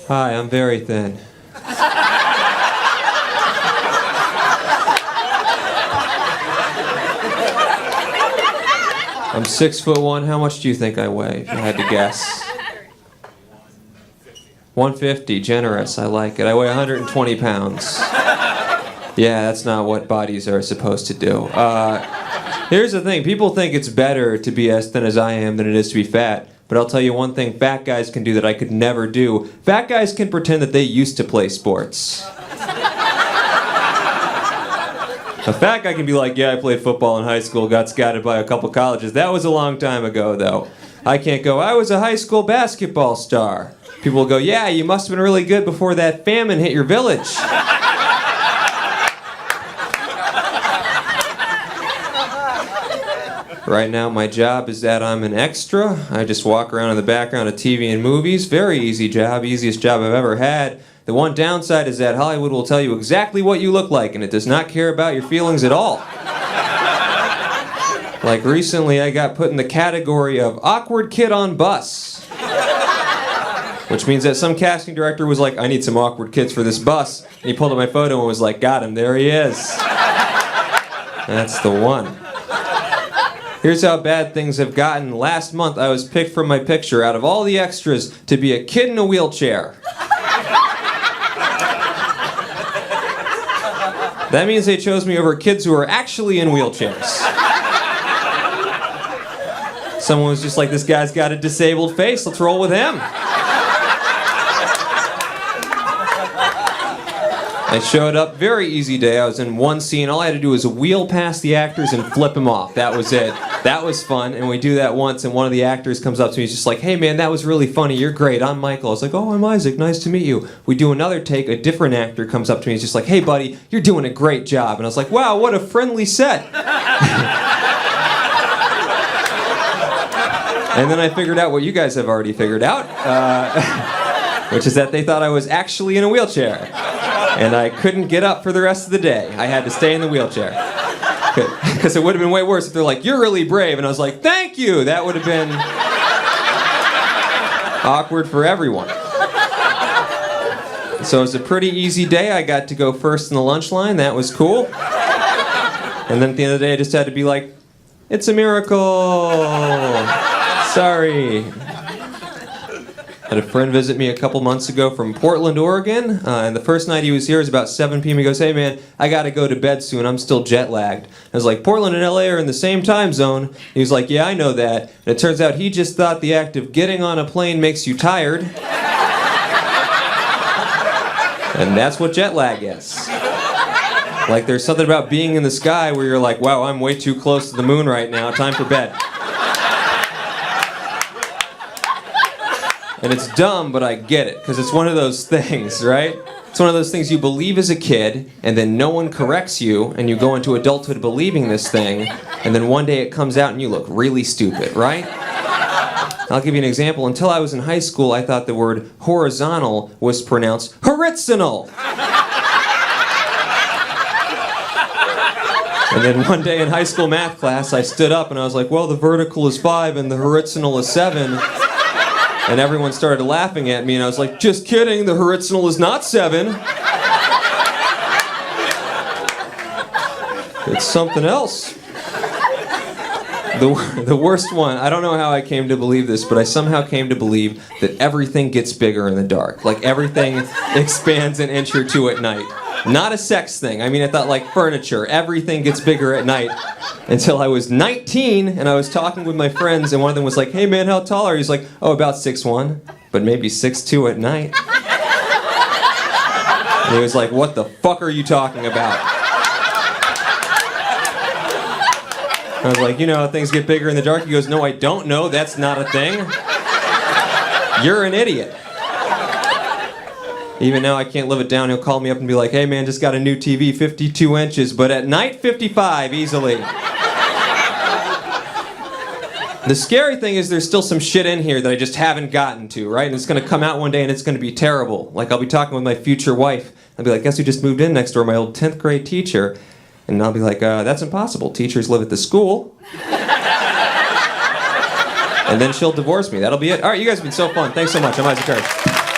Hi, I'm very thin. I'm 6'1". How much do you think I weigh, if you had to guess? 150, generous, I like it. I weigh 120 pounds. Yeah, that's not what bodies are supposed to do. Here's the thing, people think it's better to be as thin as I am than it is to be fat. But I'll tell you one thing fat guys can do that I could never do. Fat guys can pretend that they used to play sports. A fat guy can be like, yeah, I played football in high school, got scouted by a couple colleges. That was a long time ago, though. I can't go, I was a high school basketball star. People will go, yeah, you must have been really good before that famine hit your village. Right now, my job is that I'm an extra. I just walk around in the background of TV and movies. Very easy job, easiest job I've ever had. The one downside is that Hollywood will tell you exactly what you look like, and it does not care about your feelings at all. Like recently, I got put in the category of awkward kid on bus. Which means that some casting director was like, I need some awkward kids for this bus. And he pulled up my photo and was like, got him, there he is. That's the one. Here's how bad things have gotten. Last month, I was picked from my picture out of all the extras to be a kid in a wheelchair. That means they chose me over kids who are actually in wheelchairs. Someone was just like, this guy's got a disabled face, let's roll with him. I showed up, very easy day. I was in one scene. All I had to do was wheel past the actors and flip them off. That was it. That was fun, and we do that once, and one of the actors comes up to me. He's just like, hey, man, that was really funny. You're great. I'm Michael. I was like, oh, I'm Isaac. Nice to meet you. We do another take. A different actor comes up to me. He's just like, hey, buddy, you're doing a great job. And I was like, wow, what a friendly set. And then I figured out what you guys have already figured out, which is that they thought I was actually in a wheelchair. And I couldn't get up for the rest of the day. I had to stay in the wheelchair. Because it would have been way worse if they're like, you're really brave. And I was like, thank you. That would have been awkward for everyone. So it was a pretty easy day. I got to go first in the lunch line. That was cool. And then at the end of the day, I just had to be like, it's a miracle. Sorry. Had a friend visit me a couple months ago from Portland, Oregon, and the first night he was here, it was about 7 p.m. He goes, hey man, I gotta go to bed soon, I'm still jet lagged. I was like, Portland and LA are in the same time zone. He was like, yeah, I know that. And it turns out he just thought the act of getting on a plane makes you tired. And that's what jet lag is. Like there's something about being in the sky where you're like, wow, I'm way too close to the moon right now, time for bed. And it's dumb, but I get it, because it's one of those things, right? It's one of those things you believe as a kid, and then no one corrects you, and you go into adulthood believing this thing, and then one day it comes out and you look really stupid, right? I'll give you an example. Until I was in high school, I thought the word horizontal was pronounced horizontal. And then one day in high school math class, I stood up and I was like, well, the vertical is 5 and the horizontal is 7. And everyone started laughing at me, and I was like, just kidding, the horizontal is not 7. It's something else. The worst one, I don't know how I came to believe this, but I somehow came to believe that everything gets bigger in the dark. Like everything expands an inch or two at night. Not a sex thing. I mean, I thought like furniture. Everything gets bigger at night. Until I was 19, and I was talking with my friends, and one of them was like, hey man, how tall are you? He's like, oh, about 6'1", but maybe 6'2" at night. And he was like, what the fuck are you talking about? I was like, you know how things get bigger in the dark? He goes, no, I don't know, that's not a thing. You're an idiot. Even now, I can't live it down. He'll call me up and be like, hey man, just got a new TV, 52 inches, but at night, 55, easily. The scary thing is there's still some shit in here that I just haven't gotten to, right? And it's going to come out one day and it's going to be terrible. Like, I'll be talking with my future wife. I'll be like, guess who just moved in next door? My old 10th grade teacher. And I'll be like, that's impossible. Teachers live at the school. And then she'll divorce me. That'll be it. All right, you guys have been so fun. Thanks so much. I'm Isaac Hirsch.